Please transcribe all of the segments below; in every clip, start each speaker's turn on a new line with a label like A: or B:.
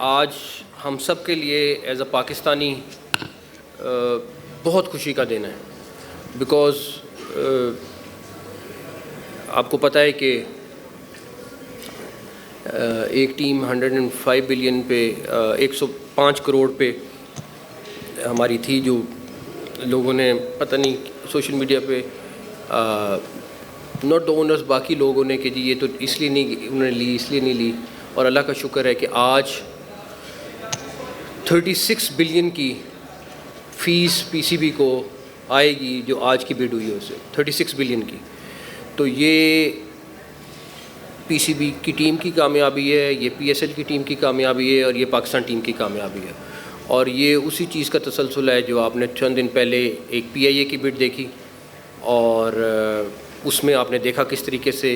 A: आज हम सब के लिए एज़ अ पाकिस्तानी बहुत खुशी का दिन है, बिकॉज़ आपको पता है कि एक टीम 105 बिलियन पे 105 करोड़ पे हमारी थी, जो लोगों ने पता नहीं सोशल मीडिया पे नॉट द ओनर्स, बाकी लोगों ने कि जी ये तो इसलिए नहीं उन्होंने ली, इसलिए नहीं ली। और अल्लाह का शुक्र है कि आज 36 बिलियन की फ़ीस पीसीबी को आएगी, जो आज की बिड हुई है उससे 36 बिलियन की। तो ये पीसीबी की टीम की कामयाबी है, ये पीएसएल की टीम की कामयाबी है और ये पाकिस्तान टीम की कामयाबी है। और ये उसी चीज़ का तसलसल है जो आपने चंद दिन पहले एक पीआईए की बिड देखी और उसमें आपने देखा किस तरीके से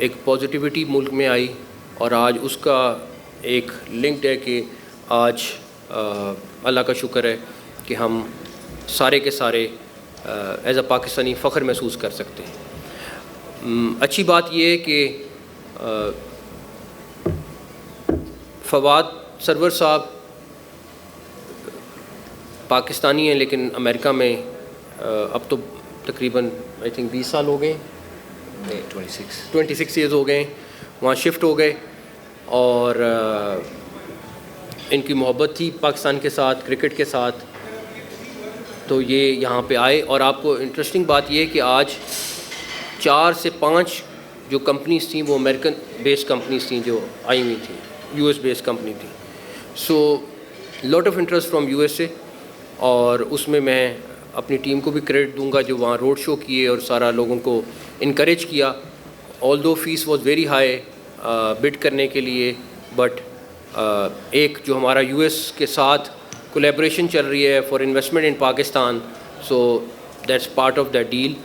A: एक पॉजिटिविटी मुल्क में आई, और आज उसका एक लिंक्ड है कि आज अल्लाह का शुक्र है कि हम सारे के सारे एज़ अ पाकिस्तानी फ़ख्र महसूस कर सकते हैं। अच्छी बात यह है कि फवाद सरवर साहब पाकिस्तानी हैं, लेकिन अमेरिका में अब तो तकरीबन आई थिंक 20 साल हो गए, 26 ईयर्स हो गए, वहाँ शिफ्ट हो गए। और इनकी मोहब्बत थी पाकिस्तान के साथ, क्रिकेट के साथ, तो ये यहाँ पे आए। और आपको इंटरेस्टिंग बात ये है कि आज 4 से 5 जो कंपनीज़ थी वो अमेरिकन बेस्ड कंपनीज़ थी जो आई हुई थी, यूएस बेस्ड कंपनी थी। So lot of interest from USA, और उसमें मैं अपनी टीम को भी क्रेडिट दूंगा जो वहाँ रोड शो किए और सारा लोगों को इनकरेज किया। Although fees was very high bid करने के लिए, बट एक जो हमारा यूएस के साथ कोलैबोरेशन चल रही है for investment in Pakistan, so that's part of that deal.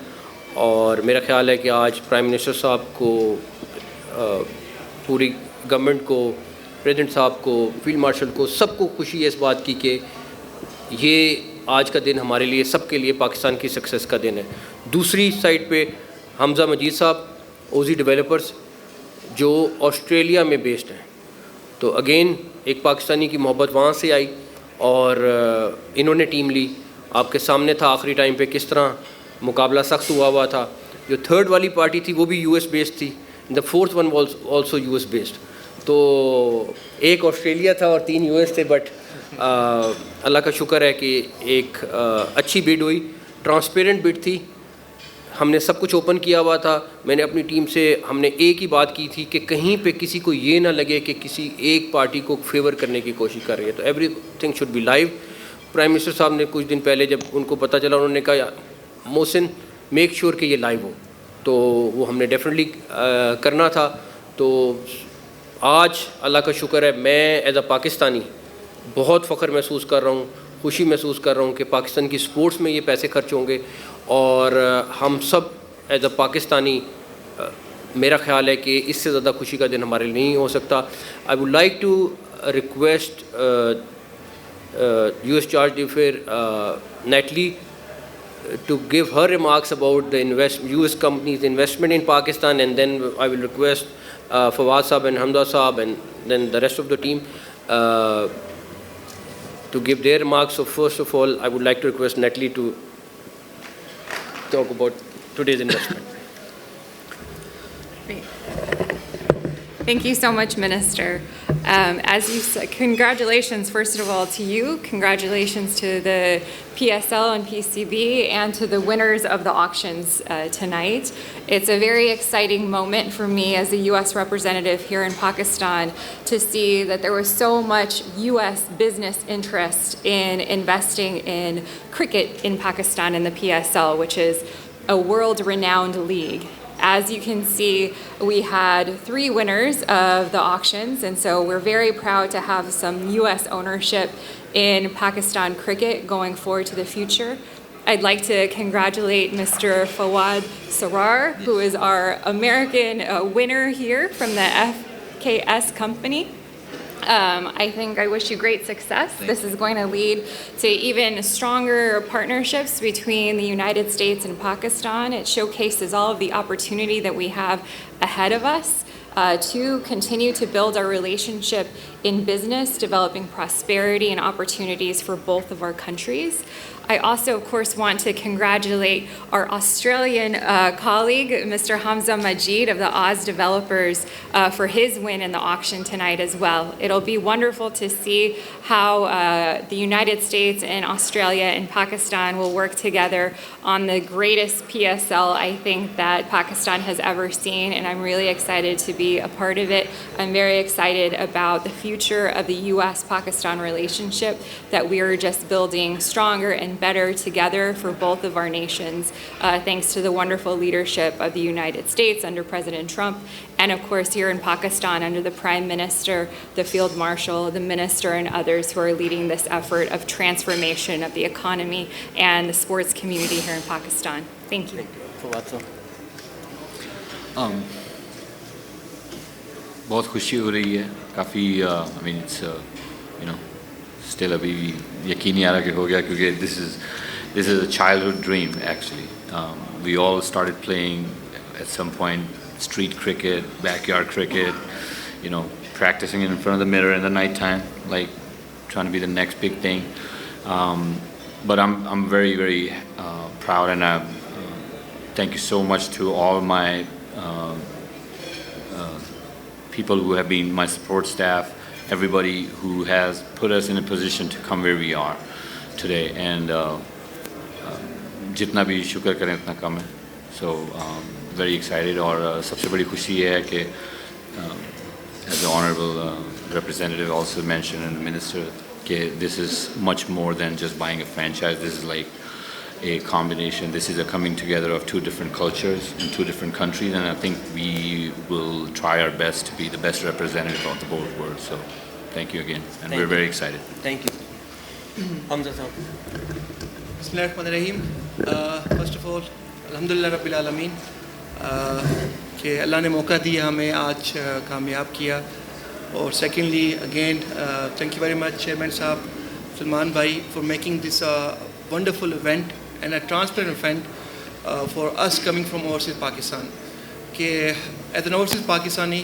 A: और मेरा ख्याल है कि आज प्राइम मिनिस्टर साहब को, पूरी गवर्नमेंट को, प्रेसिडेंट साहब को, फील्ड मार्शल को, सबको खुशी है इस बात की कि ये आज का दिन हमारे लिए, सबके लिए पाकिस्तान की सक्सेस का दिन है। दूसरी साइड पे हमज़ा मजीद साहब, ओजी डेवलपर्स, जो ऑस्ट्रेलिया में बेस्ड हैं, तो अगेन एक पाकिस्तानी की मोहब्बत वहाँ से आई और इन्होंने टीम ली। आपके सामने था आखिरी टाइम पे किस तरह मुकाबला सख्त हुआ था। जो थर्ड वाली पार्टी थी वो भी यूएस बेस्ड थी, the fourth one was also US based. तो एक ऑस्ट्रेलिया था और 3 यूएस थे, बट अल्लाह का शुक्र है कि एक अच्छी बिड हुई, ट्रांसपेरेंट बिड थी, हमने सब कुछ ओपन किया हुआ था। मैंने अपनी टीम से, हमने एक ही बात की थी कि कहीं पे किसी को ये ना लगे कि किसी एक पार्टी को फेवर करने की कोशिश कर रही है, तो everything should be live. Prime minister साहब ने कुछ दिन पहले जब उनको पता चला, उन्होंने कहा मोहसिन मेक श्योर कि ये लाइव हो, तो वो हमने डेफिनेटली करना था। तो आज अल्लाह का शुक्र है, मैं एज अ पाकिस्तानी बहुत फ़ख्र महसूस कर रहा हूँ, खुशी महसूस कर रहा हूँ कि पाकिस्तान की स्पोर्ट्स में ये पैसे खर्च होंगे, और हम सब एज अ पाकिस्तानी, मेरा ख्याल है कि इससे ज़्यादा खुशी का दिन हमारे लिए नहीं हो सकता। I would like to request US charge d'affaires Natalie to give her remarks about the US companies' investment in Pakistan, and then I will request Fawad Saab and Hamza Saab and then the rest of the team to give their remarks. So first of all, I would like to request Natalie to talk about today's investment.
B: Thank you so much, Minister. As you said, congratulations, first of all, to you. Congratulations to the PSL and PCB and to the winners of the auctions tonight. It's a very exciting moment for me as a U.S. representative here in Pakistan to see that there was so much U.S. business interest in investing in cricket in Pakistan in the PSL, which is a world-renowned league. As you can see, we had 3 winners of the auctions, and so we're very proud to have some U.S. ownership in Pakistan cricket going forward to the future. I'd like to congratulate Mr. Fawad Sarar, who is our American winner here from the FKS company. I wish you great success. This is going to lead to even stronger partnerships between the United States and Pakistan. It showcases all of the opportunity that we have ahead of us. to continue to build our relationship in business, developing prosperity and opportunities for both of our countries. I also, of course, want to congratulate our Australian colleague, Mr. Hamza Majid of the Oz Developers, for his win in the auction tonight as well. It'll be wonderful to see how the United States and Australia and Pakistan will work together on the greatest PSL I think that Pakistan has ever seen, and I'm really excited to be a part of it. I'm very excited about the future of the U.S.-Pakistan relationship, that we are just building stronger and better together for both of our nations, thanks to the wonderful leadership of the United States under President Trump, and of course here in Pakistan under the Prime Minister, the Field Marshal, the Minister, and others who are leading this effort of transformation of the economy and the sports community here in Pakistan. Thank you.
C: बहुत खुशी हो रही है काफ़ी I mean it's you know still अभी भी यकीन नहीं आ रहा कि हो गया क्योंकि this is a childhood dream actually. We all started playing at some point street cricket, backyard cricket, you know, practicing in front of the mirror in the nighttime, like trying to be the next big thing. But I'm very, very proud, and thank you so much to all my people who have been my support staff, everybody who has put us in a position to come where we are today. And जितना भी शुक्र करें उतना कम है. So very excited. और सबसे बड़ी खुशी ये है कि as the honorable representative also mentioned and the minister, this is much more than just buying a franchise. This is like a combination. This is a coming together of two different cultures in two different countries, and I think we will try our best to be the best representative of the both worlds. So thank you again, and we're very excited.
A: Thank you. Hamza sahab.
D: Bismillahirrahmanirrahim. First of all, Alhamdulillah Rabbil Alameen कि अल्लाह ने मौका दिया हमें आज कामयाब किया. और secondly, again, thank you very much Chairman साहब, Salman bhai, for making this a wonderful event and a transparent event for us coming from overseas Pakistan. कि as an overseas Pakistani,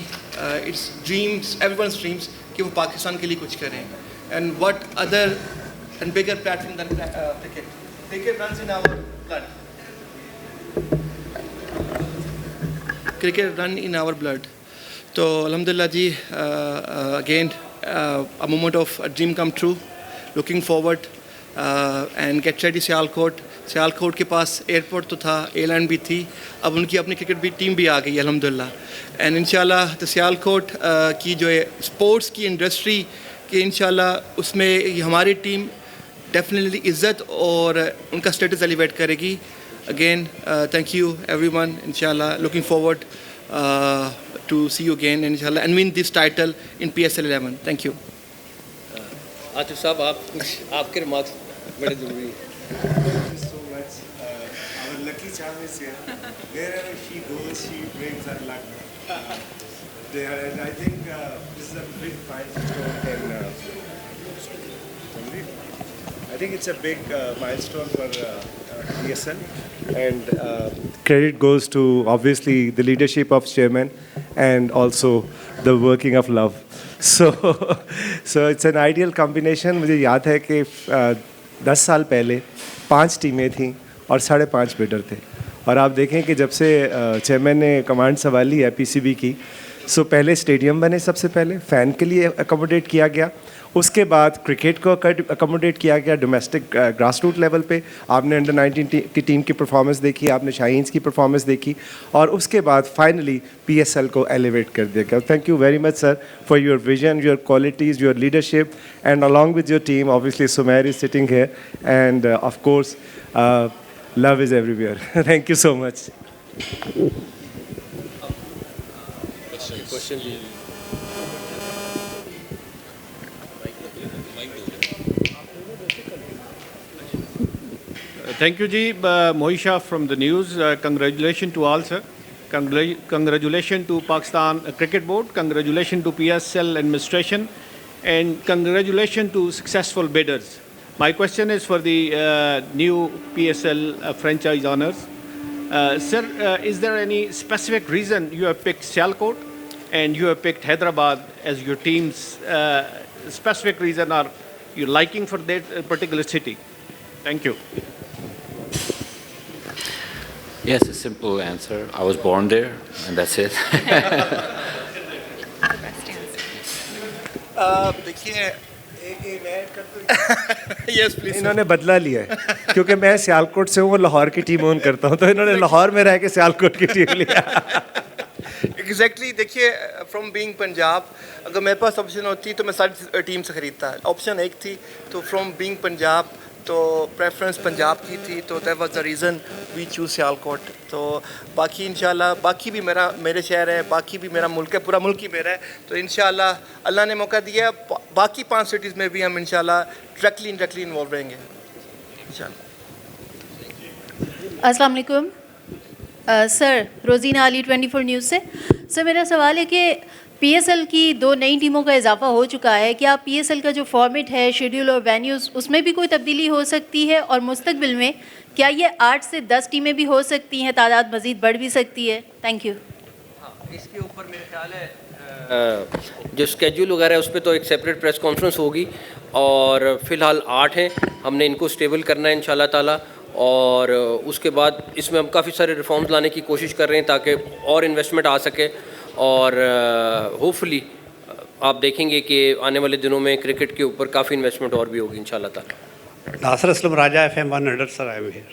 D: it's dreams, everyone's dreams कि वो पाकिस्तान के लिए कुछ करें. And what other and bigger platform than cricket? Cricket runs in our blood. Cricket run in our blood. So Alhamdulillah ji, again a moment of a dream come true. Looking forward and get ready Sialkot. Sialkot के पास airport तो था, airline भी थी, अब उनकी अपनी cricket भी team भी आ गई अल्हम्दुलिल्लाह. एंड इंशाल्लाह तो सियालकोट की जो है स्पोर्ट्स की इंडस्ट्री की इंशाल्लाह उसमें हमारी टीम डेफिनेटली इज़्ज़त और उनका स्टेटस एलिवेट करेगी. Again thank you everyone. इंशाल्लाह looking forward to see you again इंशाल्लाह and win this title in PSL 11. Thank you.
A: Atif sahab, आपके रिमार्क्स बड़े ज़रूरी हैं.
E: Our lucky charm is here. Wherever she goes, she brings her luck. There, and I think this is a big milestone in. I think it's a big milestone for PSL, and credit goes to obviously the leadership of chairman and also the working of love. So it's an ideal combination. मुझे याद है कि 10 साल पहले 5 टीमें थीं और 5.5 bidder थे. और आप देखें कि जब से चेयरमैन ने कमांड संभाली है PCB की, सो पहले स्टेडियम बने, सबसे पहले फ़ैन के लिए अकोमोडेट किया गया, उसके बाद क्रिकेट को अकोमोडेट किया गया डोमेस्टिक ग्रास रूट लेवल पे. आपने अंडर 19 की टीम की परफॉर्मेंस देखी, आपने शाहीन्स की परफॉर्मेंस देखी, और उसके बाद फाइनली PSL को एलिवेट कर दिया गया. Thank you very much sir for your vision, your qualities, your leadership, and along with your team obviously Sumer is sitting here, end of course love is everywhere. Thank you so much.
A: Question.
F: Thank you, Ji. Mohisha from the news. Congratulations to all, sir. Congratulations to Pakistan Cricket Board. Congratulations to PSL administration, and congratulations to successful bidders. My question is for the new PSL franchise owners. Sir, is there any specific reason you have picked Sialkot? and you have picked Hyderabad as your team's specific reason or your liking for that particular city. Thank you.
C: Yes, a simple answer. I was born there, and that's it.
B: Best answer.
D: देखिए yes please
E: इन्होंने बदला लिया है क्योंकि मैं सियालकोट से हूँ, वो लाहौर की टीम ओन करता हूँ, तो इन्होंने लाहौर में रह के सियालकोट की टीम लिया।
D: एग्जैक्टली देखिए फ्रॉम बीइंग पंजाब, अगर मेरे पास ऑप्शन होती तो मैं सारी टीम से ख़रीदता। ऑप्शन एक थी, तो फ्रॉम बीइंग पंजाब तो प्रेफरेंस पंजाब की थी, तो that was the reason we choose Sialkot. तो बाकी इंशाल्लाह बाकी भी मेरे शहर है, बाकी भी मेरा मुल्क है, पूरा मुल्क ही मेरा है। तो इंशाल्लाह अल्लाह ने मौका दिया, बाकी 5 सिटीज़ में भी हम इंशाल्लाह डायरेक्टली इन्वॉल्व रहेंगे इंशाल्लाह।
G: अस्सलाम वालेकुम सर, रोज़ीना अली 24 न्यूज़ से। सर मेरा सवाल है कि पीएसएल की 2 नई टीमों का इजाफा हो चुका है, क्या पीएसएल का जो फॉर्मेट है, शेड्यूल और वेन्यूज़, उसमें भी कोई तब्दीली हो सकती है? और मुस्तकबिल में क्या ये 8 से 10 टीमें भी हो सकती हैं, तादाद मज़ीद बढ़ भी सकती है? Thank you.
A: इसके ऊपर मेरे ख्याल है जो स्केड्यूल वगैरह है उस पर तो एक सेपरेट प्रेस कॉन्फ्रेंस होगी, और फ़िलहाल 8 हैं, हमने इनको स्टेबल करना है इंशाल्लाह ताला। और उसके बाद इसमें हम काफ़ी सारे रिफॉर्म्स लाने की कोशिश कर रहे हैं ताकि और इन्वेस्टमेंट आ सके, और होपफुली आप देखेंगे कि आने वाले दिनों में क्रिकेट के ऊपर काफ़ी इन्वेस्टमेंट और भी होगी इंशाल्लाह ताला।
H: नासिर असलम राजा FM 100 sir, I am here.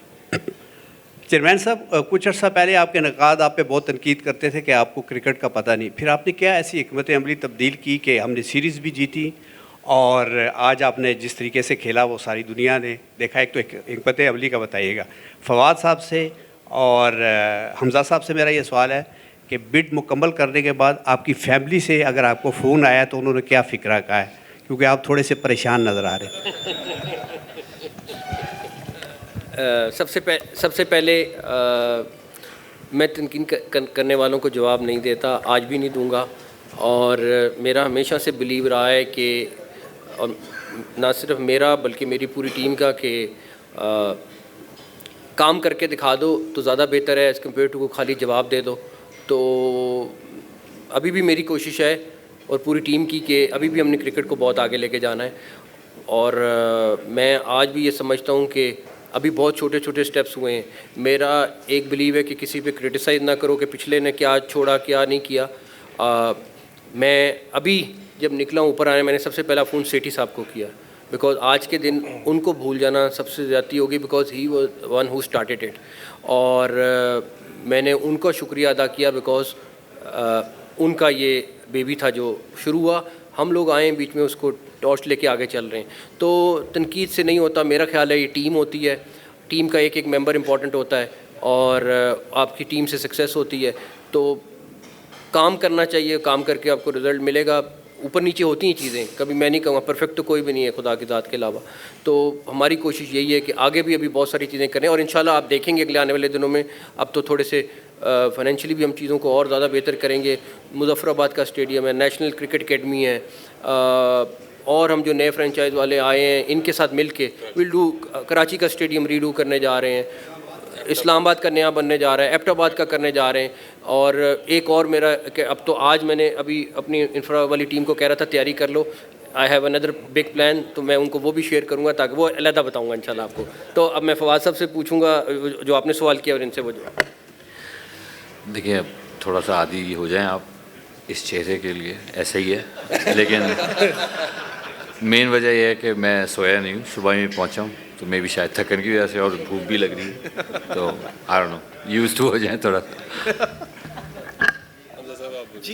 H: Chairman साहब, कुछ अर्सा पहले आपके नकाद आप पे बहुत तनकीद करते थे कि आपको क्रिकेट का पता नहीं, फिर आपने क्या ऐसी हिकमत अमली तब्दील की कि हमने सीरीज़ भी जीती, और आज आपने जिस तरीके से खेला वो सारी दुनिया ने देखा। एक तो हिकमत अमली का बताइएगा। फवाद साहब से और हमज़ा साहब से मेरा ये सवाल है कि बिड मुकम्मल करने के बाद आपकी फैमिली से अगर आपको फ़ोन आया तो उन्होंने क्या फ़िक्रा कहा है, क्योंकि आप थोड़े से परेशान नज़र आ रहे हैं।
A: सबसे पहले मैं तनकीन करने वालों को जवाब नहीं देता, आज भी नहीं दूंगा। और मेरा हमेशा से बिलीव रहा है कि, और ना सिर्फ मेरा बल्कि मेरी पूरी टीम का, कि काम करके दिखा दो तो ज़्यादा बेहतर है एज़ कम्पेयर टू को खाली जवाब दे दो। तो अभी भी मेरी कोशिश है और पूरी टीम की कि अभी भी हमने क्रिकेट को बहुत आगे लेके जाना है। और मैं आज भी ये समझता हूँ कि अभी बहुत छोटे छोटे स्टेप्स हुए हैं। मेरा एक बिलीव है कि किसी पे क्रिटिसाइज़ ना करो कि पिछले ने क्या छोड़ा क्या नहीं किया। मैं अभी जब निकला ऊपर आने, मैंने सबसे पहला फ़ोन सेठी साहब को किया, बिकॉज आज के दिन उनको भूल जाना सबसे ज़्यादती होगी, because he was one who started it. और मैंने उनका शुक्रिया अदा किया, बिकॉज उनका ये बेबी था जो शुरू हुआ, हम लोग आए बीच में उसको टॉर्च लेके आगे चल रहे हैं। तो तनकीद से नहीं होता, मेरा ख्याल है ये टीम होती है, टीम का एक एक मेंबर इम्पॉर्टेंट होता है, और आपकी टीम से सक्सेस होती है। तो काम करना चाहिए, काम करके आपको रिज़ल्ट मिलेगा। ऊपर नीचे होती हैं चीज़ें, कभी मैं नहीं कहूँगा परफेक्ट तो कोई भी नहीं है खुदा की ज़ात के अलावा। तो हमारी कोशिश यही है कि आगे भी अभी बहुत सारी चीज़ें करें, और इंशाल्लाह आप देखेंगे अगले आने वाले दिनों में अब तो थोड़े से फाइनेंशियली भी हम चीज़ों को और ज़्यादा बेहतर करेंगे। मुजफ्फराबाद का स्टेडियम है, नेशनल क्रिकेट अकेडमी है, और हम जो नए फ्रेंचाइज वाले आए हैं इनके साथ मिल के विल डू, कराची का स्टेडियम रीडू करने जा रहे हैं, इस्लामाबाद का नया बनने जा रहा है, एबटाबाद का करने जा रहे हैं। और एक और मेरा कि अब तो आज मैंने अभी अपनी इंफ्रा वाली टीम को कह रहा था तैयारी कर लो, I have another big plan, तो मैं उनको वो भी शेयर करूँगा ताकि वो अलहदा बताऊँगा इंशाल्लाह आपको। तो अब मैं फवाद साहब से पूछूँगा जो आपने सवाल किया, और इनसे वो जवाब।
C: देखिए, अब थोड़ा सा आदी हो जाएं आप इस चेहरे के लिए, ऐसा ही है। लेकिन मेन वजह यह है कि मैं सोया नहीं हूँ, सुबह में पहुँचा हूँ, तो मैं भी शायद थकन की वजह से, और भूख भी लग रही है, तो I don't know, used to हो जाए थोड़ा सा।
D: जी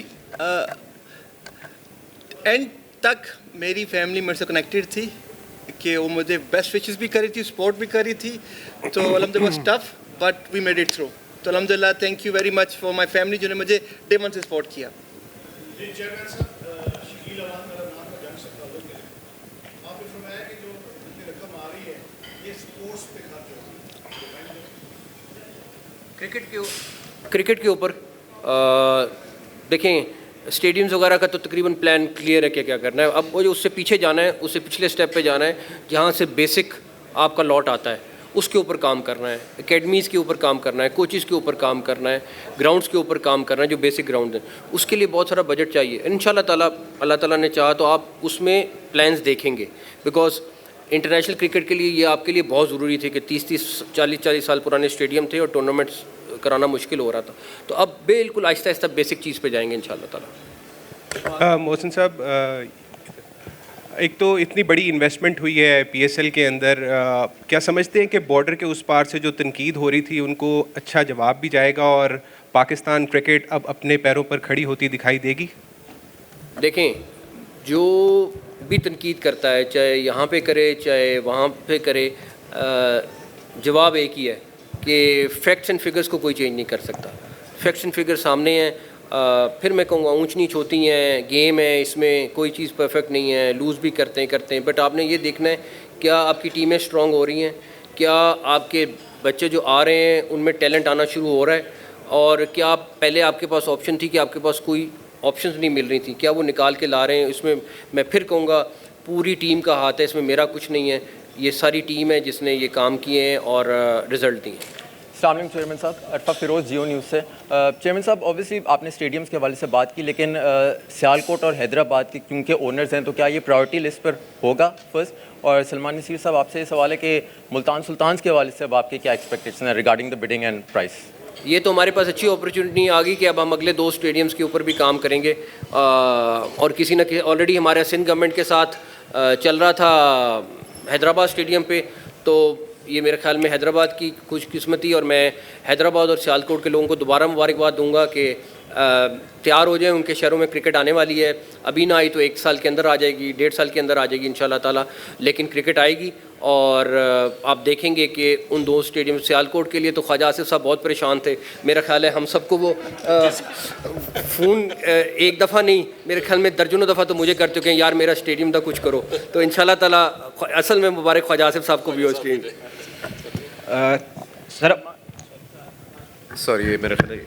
D: एंड तक मेरी फैमिली मेरे से कनेक्टेड थी कि वो मुझे बेस्ट विशेस भी करी थी, सपोर्ट भी करी थी। तो अल्हम्दुलिल्लाह was tough but we made it through. तो अल्हम्दुलिल्लाह thank you very much for my family जिन्होंने मुझे डे वन से सपोर्ट किया।
A: क्रिकेट के ऊपर देखें, स्टेडियम्स वगैरह का तो तकरीबन प्लान क्लियर है क्या करना है। अब वो जो उससे पीछे जाना है, उससे पिछले स्टेप पे जाना है जहाँ से बेसिक आपका लॉट आता है, उसके ऊपर काम करना है, एकेडमीज़ के ऊपर काम करना है, कोचेज़ के ऊपर काम करना है, ग्राउंड्स के ऊपर काम करना है, जो बेसिक ग्राउंड हैं उसके लिए बहुत सारा बजट चाहिए। इंशाल्लाह ताला अल्लाह ताला ने चाहा तो आप उसमें प्लान्स देखेंगे, बिकॉज इंटरनेशनल क्रिकेट के लिए ये आपके लिए बहुत ज़रूरी थे कि 30-40 साल पुराने स्टेडियम थे और टूर्नामेंट्स कराना मुश्किल हो रहा था। तो अब बिल्कुल आहिस्ता आहिस्ता बेसिक चीज़ पे जाएंगे इंशाल्लाह ताला।
E: मोहसिन साहब, एक तो इतनी बड़ी इन्वेस्टमेंट हुई है पीएसएल के अंदर, क्या समझते हैं कि बॉर्डर के उस पार से जो तनकीद हो रही थी उनको अच्छा जवाब भी जाएगा और पाकिस्तान क्रिकेट अब अपने पैरों पर खड़ी होती दिखाई देगी?
A: देखें, जो भी तनकीद करता है, चाहे यहाँ पे करे चाहे वहाँ पे करे, जवाब एक ही है कि फैक्ट्स एंड फिगर्स को कोई चेंज नहीं कर सकता। फैक्ट्स एंड फिगर्स सामने हैं। फिर मैं कहूँगा ऊंच नीच होती हैं, गेम है, इसमें कोई चीज़ परफेक्ट नहीं है, लूज़ भी करते हैं, बट आपने ये देखना है क्या आपकी टीमें स्ट्रॉन्ग हो रही हैं, क्या आपके बच्चे जो आ रहे हैं उनमें टैलेंट आना शुरू हो रहा है, और क्या पहले आपके पास ऑप्शन थी कि आपके पास कोई ऑप्शंस नहीं मिल रही थी, क्या वो निकाल के ला रहे हैं। इसमें मैं फिर कहूँगा पूरी टीम का हाथ है, इसमें मेरा कुछ नहीं है, ये सारी टीम है जिसने ये काम किए हैं और रिज़ल्ट दिए हैं।
I: अस्सलाम चेयरमैन साहब, अरफा फिरोज़, जियो न्यूज़ से। चेयरमैन साहब, ऑब्वियसली आपने स्टेडियम्स के हवाले से बात की, लेकिन सियालकोट और हैदराबाद के क्योंकि ओनर्स हैं, तो क्या ये प्रायोरिटी लिस्ट पर होगा फर्स्ट? और सलमान नसीर साहब, आपसे ये सवाल है कि मुल्तान सुल्तान्स के हवाले से अब आपके क्या एक्सपेक्टेशन है regarding the bidding and price?
A: ये तो हमारे पास अच्छी अपॉर्चुनिटी आ गई कि अब हम अगले 2 स्टेडियम्स के ऊपर भी काम करेंगे, और किसी न किसी ऑलरेडी हमारे सिंध गवर्नमेंट के साथ चल रहा था हैदराबाद स्टेडियम पे, तो ये मेरे ख्याल में हैदराबाद की खुशकिस्मती, और मैं हैदराबाद और सियालकोट के लोगों को दोबारा मुबारकबाद दूंगा कि तैयार हो जाएं, उनके शहरों में क्रिकेट आने वाली है। अभी ना आई तो 1 साल के अंदर आ जाएगी, 1.5 साल के अंदर आ जाएगी इंशाल्लाह ताला, लेकिन क्रिकेट आएगी। और आप देखेंगे कि उन 2 स्टेडियम, सियालकोट के लिए तो ख्वाजा आसिफ साहब बहुत परेशान थे, मेरा ख्याल है हम सबको वो फ़ोन एक दफ़ा नहीं, मेरे ख्याल में दर्जनों दफ़ा तो मुझे कर चुके हैं, यार मेरा स्टेडियम का कुछ करो। तो इंशाल्लाह ताला असल में मुबारक ख्वाजा आसिफ साहब को भी हो स्टेडियम।
J: सर सॉरी, ये मेरा ख्याल है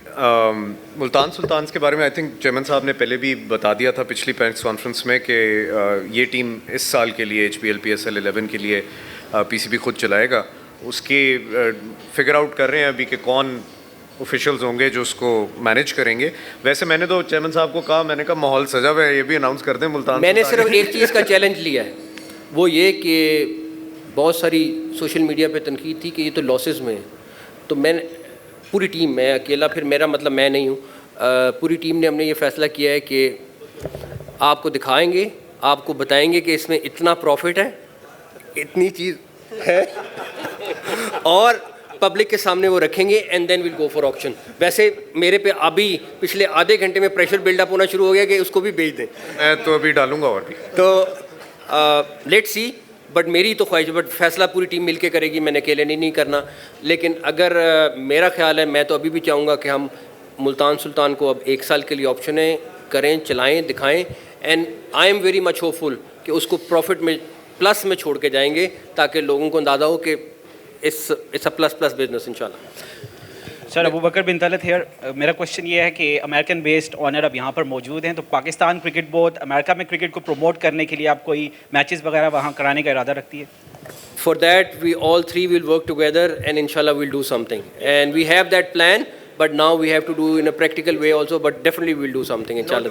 J: मुल्तान सुल्तान्स के बारे में आई थिंक चेयरमैन साहब ने पहले भी बता दिया था पिछली प्रेस कॉन्फ्रेंस में कि ये टीम इस साल के लिए HPL PSL 11 के लिए PCB खुद चलाएगा। उसकी फिगर आउट कर रहे हैं अभी कि कौन ऑफिशियल्स होंगे जो उसको मैनेज करेंगे। वैसे मैंने तो चेयरमैन साहब को कहा, मैंने कहा माहौल सजा हुआ है, ये भी अनाउंस कर दें मुल्तान।
A: मैंने सिर्फ एक चीज़ का चैलेंज लिया है, वो ये कि बहुत सारी सोशल मीडिया पे तनकीद थी कि ये तो लॉसेस में है, तो मैंने पूरी टीम, मैं अकेला, फिर मेरा मतलब मैं नहीं हूँ, पूरी टीम ने हमने ये फ़ैसला किया है कि आपको दिखाएंगे, आपको बताएंगे कि इसमें इतना प्रॉफिट है, इतनी चीज़ है, और पब्लिक के सामने वो रखेंगे and then will go for auction. वैसे मेरे पे अभी पिछले आधे घंटे में प्रेशर बिल्डअप होना शुरू हो गया कि उसको भी बेच दें।
J: मैं तो अभी डालूंगा और भी,
A: तो लेट्स सी, बट मेरी तो ख्वाहिश है, बट फैसला पूरी टीम मिलके करेगी, मैंने अकेले नहीं करना। लेकिन अगर मेरा ख्याल है, मैं तो अभी भी चाहूँगा कि हम मुल्तान सुल्तान को अब 1 साल के लिए ऑप्शनें करें, चलाएं, दिखाएं, and I am very much hopeful कि उसको प्रॉफिट में प्लस में छोड़ के जाएंगे, ताकि लोगों को अंदाज़ा हो कि इट्स अ प्लस बिजनेस इंशाल्लाह।
K: सर, अबू बकर बिन तलत हियर, मेरा क्वेश्चन ये है कि अमेरिकन बेस्ड ऑनर अब यहाँ पर मौजूद हैं, तो पाकिस्तान क्रिकेट बोर्ड अमेरिका में क्रिकेट को प्रमोट करने के लिए आप कोई मैचेस वगैरह वहाँ कराने का इरादा रखती है?
A: For that we all three will work together and inshallah we'll do something, and we have that plan, but now we have to do in a practical way also, but definitely we'll do something inshallah.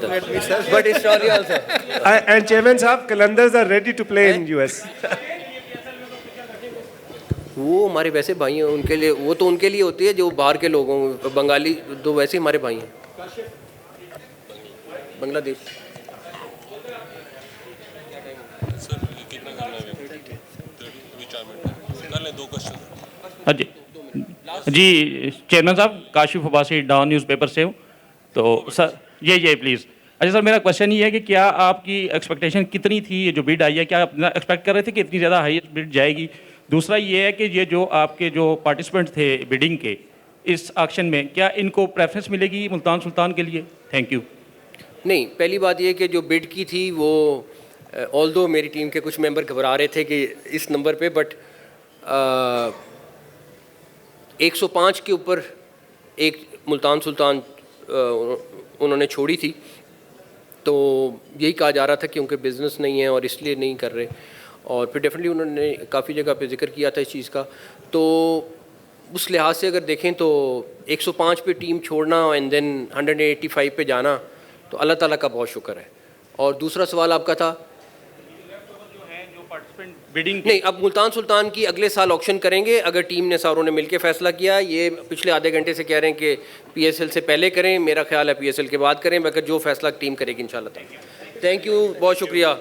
A: But Australia also.
E: And Chairman Saab, Qalandars are ready to play in US.
A: वो हमारे वैसे भाई हैं, उनके लिए, वो तो उनके लिए होती है जो बाहर के लोगों, बंगाली तो वैसे हमारे भाई हैं। बांग्लादेश
L: हाँ जी जी, चेयरमैन साहब, काशिफ अब्बासी, डॉन न्यूज़पेपर से हूँ। तो सर ये प्लीज़, अच्छा सर, मेरा क्वेश्चन ये है कि क्या आपकी एक्सपेक्टेशन कितनी थी, ये जो बिड आई है, क्या आप एक्सपेक्ट कर रहे थे कि इतनी ज़्यादा हाई बिड जाएगी? दूसरा ये है कि ये जो आपके जो पार्टिसिपेंट थे बिडिंग के इस ऑक्शन में, क्या इनको प्रेफरेंस मिलेगी मुल्तान सुल्तान के लिए? Thank you.
A: नहीं, पहली बात ये कि जो बिड की थी वो ऑल्दो मेरी टीम के कुछ मेंबर घबरा रहे थे कि इस नंबर पे, बट 105 के ऊपर एक मुल्तान सुल्तान उन्होंने छोड़ी थी, तो यही कहा जा रहा था कि उनके बिज़नेस नहीं है और इसलिए नहीं कर रहे। और फिर डेफिनेटली उन्होंने काफ़ी जगह पे जिक्र किया था इस चीज़ का। तो उस लिहाज से अगर देखें तो 105 पे टीम छोड़ना एंड देन 185 पे जाना, तो अल्लाह ताला का बहुत शुक्र है। और दूसरा सवाल आपका था
L: बिडिंग
A: नहीं, अब मुल्तान सुल्तान की अगले साल ऑक्शन करेंगे अगर टीम ने सारों ने मिलकर फैसला किया। ये पिछले आधे घंटे से कह रहे हैं कि पीएसएल से पहले करें, मेरा ख्याल है पीएसएल के बाद करें, मगर जो फैसला टीम करेगी इंशाल्लाह। थैंक यू, बहुत शुक्रिया।